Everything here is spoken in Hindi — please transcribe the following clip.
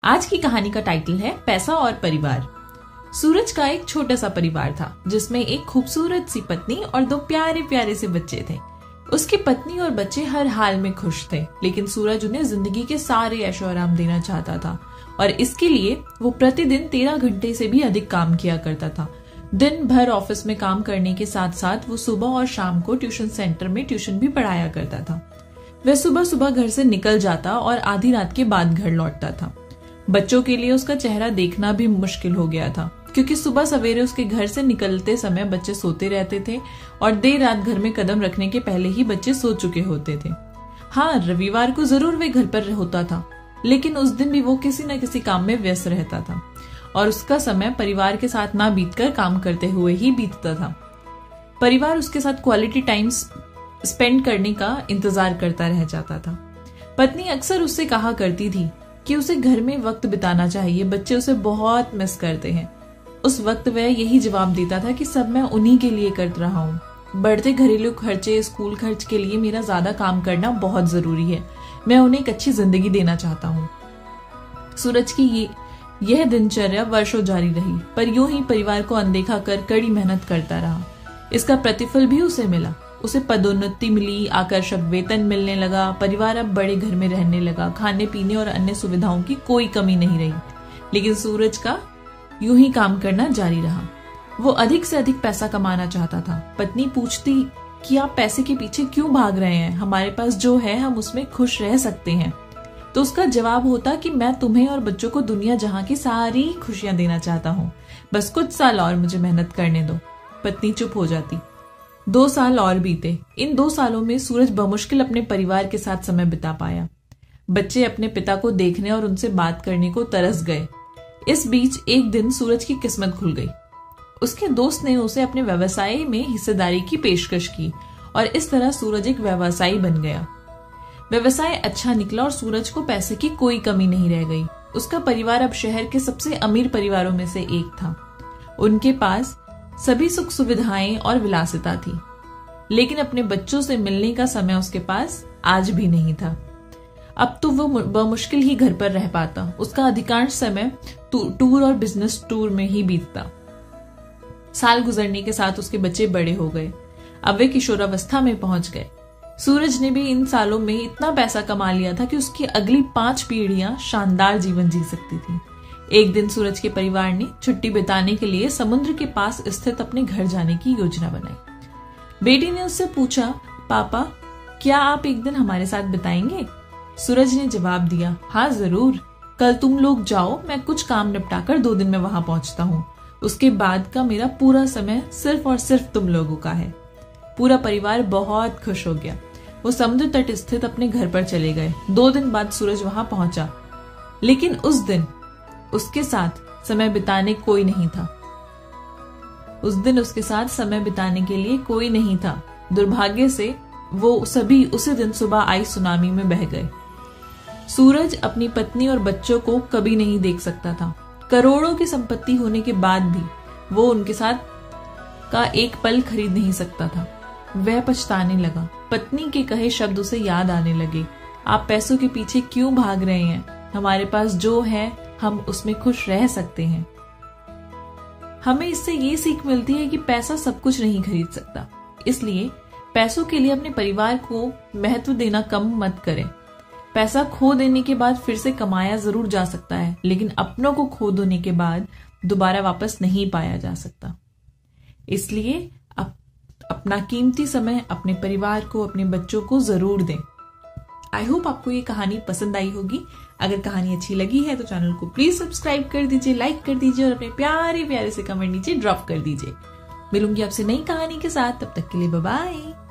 आज की कहानी का टाइटल है पैसा और परिवार। सूरज का एक छोटा सा परिवार था जिसमें एक खूबसूरत सी पत्नी और दो प्यारे प्यारे से बच्चे थे। उसकी पत्नी और बच्चे हर हाल में खुश थे, लेकिन सूरज उन्हें जिंदगी के सारे ऐशो आराम देना चाहता था और इसके लिए वो प्रतिदिन 13 घंटे से भी अधिक काम किया करता था। दिन भर ऑफिस में काम करने के साथ साथ वो सुबह और शाम को ट्यूशन सेंटर में ट्यूशन भी पढ़ाया करता था। वह सुबह सुबह घर से निकल जाता और आधी रात के बाद घर लौटता था। बच्चों के लिए उसका चेहरा देखना भी मुश्किल हो गया था, क्योंकि सुबह सवेरे उसके घर से निकलते समय बच्चे सोते रहते थे और देर रात घर में कदम रखने के पहले ही बच्चे सो चुके होते थे। हाँ, रविवार को जरूर वे घर पर होता था, लेकिन उस दिन भी वो किसी न किसी काम में व्यस्त रहता था और उसका समय परिवार के साथ ना बीतकर काम करते हुए ही बीतता था। परिवार उसके साथ क्वालिटी टाइम स्पेंड करने का इंतजार करता रह जाता था। पत्नी अक्सर उससे कहा करती थी कि उसे घर में वक्त बिताना चाहिए, बच्चे उसे बहुत मिस करते हैं। उस वक्त वह यही जवाब देता था कि सब मैं उन्हीं के लिए कर रहा हूँ। बढ़ते घरेलू खर्चे, स्कूल खर्च के लिए मेरा ज्यादा काम करना बहुत जरूरी है। मैं उन्हें एक अच्छी जिंदगी देना चाहता हूँ। सूरज की यह दिनचर्या वर्षों जारी रही, पर यूं ही परिवार को अनदेखा कर कड़ी मेहनत करता रहा। इसका प्रतिफल भी उसे मिला। उसे पदोन्नति मिली, आकर्षक वेतन मिलने लगा, परिवार अब बड़े घर में रहने लगा, खाने पीने और अन्य सुविधाओं की कोई कमी नहीं रही। लेकिन सूरज का यूं ही काम करना जारी रहा। वो अधिक से अधिक पैसा कमाना चाहता था। पत्नी पूछती कि आप पैसे के पीछे क्यों भाग रहे हैं? हमारे पास जो है हम उसमें खुश रह सकते हैं। तो उसका जवाब होता कि मैं तुम्हें और बच्चों को दुनिया जहां की सारी खुशियां देना चाहता हूँ, बस कुछ साल और मुझे मेहनत करने दो। पत्नी चुप हो जाती। 2 साल और बीते। इन 2 सालों में सूरज बमुश्किल अपने परिवार के साथ समय बिता पाया। बच्चे अपने पिता को देखने और उनसे बात करने को तरस गए। इस बीच एक दिन सूरज की किस्मत खुल गई। उसके दोस्त ने उसे अपने व्यवसाय में हिस्सेदारी की पेशकश की और इस तरह सूरज एक व्यवसायी बन गया। व्यवसाय अच्छा निकला और सूरज को पैसे की कोई कमी नहीं रह गई। उसका परिवार अब शहर के सबसे अमीर परिवारों में से एक था। उनके पास सभी सुख सुविधाएं और विलासिता थी, लेकिन अपने बच्चों से मिलने का समय उसके पास आज भी नहीं था। अब तो वो बमुश्किल ही घर पर रह पाता। उसका अधिकांश समय टूर और बिजनेस टूर में ही बीतता। साल गुजरने के साथ उसके बच्चे बड़े हो गए। अब वे किशोरावस्था में पहुंच गए। सूरज ने भी इन सालों में इतना पैसा कमा लिया था कि उसकी अगली 5 पीढ़ियां शानदार जीवन जी सकती थी। एक दिन सूरज के परिवार ने छुट्टी बिताने के लिए समुद्र के पास स्थित अपने घर जाने की योजना बनाई। बेटी ने उससे पूछा, पापा क्या आप एक दिन हमारे साथ बिताएंगे? सूरज ने जवाब दिया, हाँ जरूर, कल तुम लोग जाओ, मैं कुछ काम निपटाकर 2 दिन में वहां पहुंचता हूँ। उसके बाद का मेरा पूरा समय सिर्फ और सिर्फ तुम लोगों का है। पूरा परिवार बहुत खुश हो गया। वो समुद्र तट स्थित अपने घर पर चले गए। 2 दिन बाद सूरज वहां पहुंचा, लेकिन उस दिन उसके साथ समय बिताने कोई नहीं था। उस दिन उसके साथ समय बिताने के लिए कोई नहीं था। दुर्भाग्य से वो सभी उसी दिन सुबह आई सुनामी में बह गए। सूरज अपनी पत्नी और बच्चों को कभी नहीं देख सकता था। करोड़ों की संपत्ति होने के बाद भी वो उनके साथ का एक पल खरीद नहीं सकता था। वह पछताने लगा। पत्नी के कहे शब्द उसे याद आने लगे। आप पैसों के पीछे क्यों भाग रहे हैं? हमारे पास जो है हम उसमें खुश रह सकते हैं। हमें इससे ये सीख मिलती है कि पैसा सब कुछ नहीं खरीद सकता। इसलिए पैसों के लिए अपने परिवार को महत्व देना कम मत करें। पैसा खो देने के बाद फिर से कमाया जरूर जा सकता है, लेकिन अपनों को खो देने के बाद दोबारा वापस नहीं पाया जा सकता। इसलिए अपना कीमती समय अपने परिवार को, अपने बच्चों को जरूर दें। आई होप आपको ये कहानी पसंद आई होगी। अगर कहानी अच्छी लगी है तो चैनल को प्लीज सब्सक्राइब कर दीजिए, लाइक कर दीजिए और अपने प्यारे प्यारे से कमेंट नीचे ड्रॉप कर दीजिए। मिलूंगी आपसे नई कहानी के साथ। तब तक के लिए बाय बाय।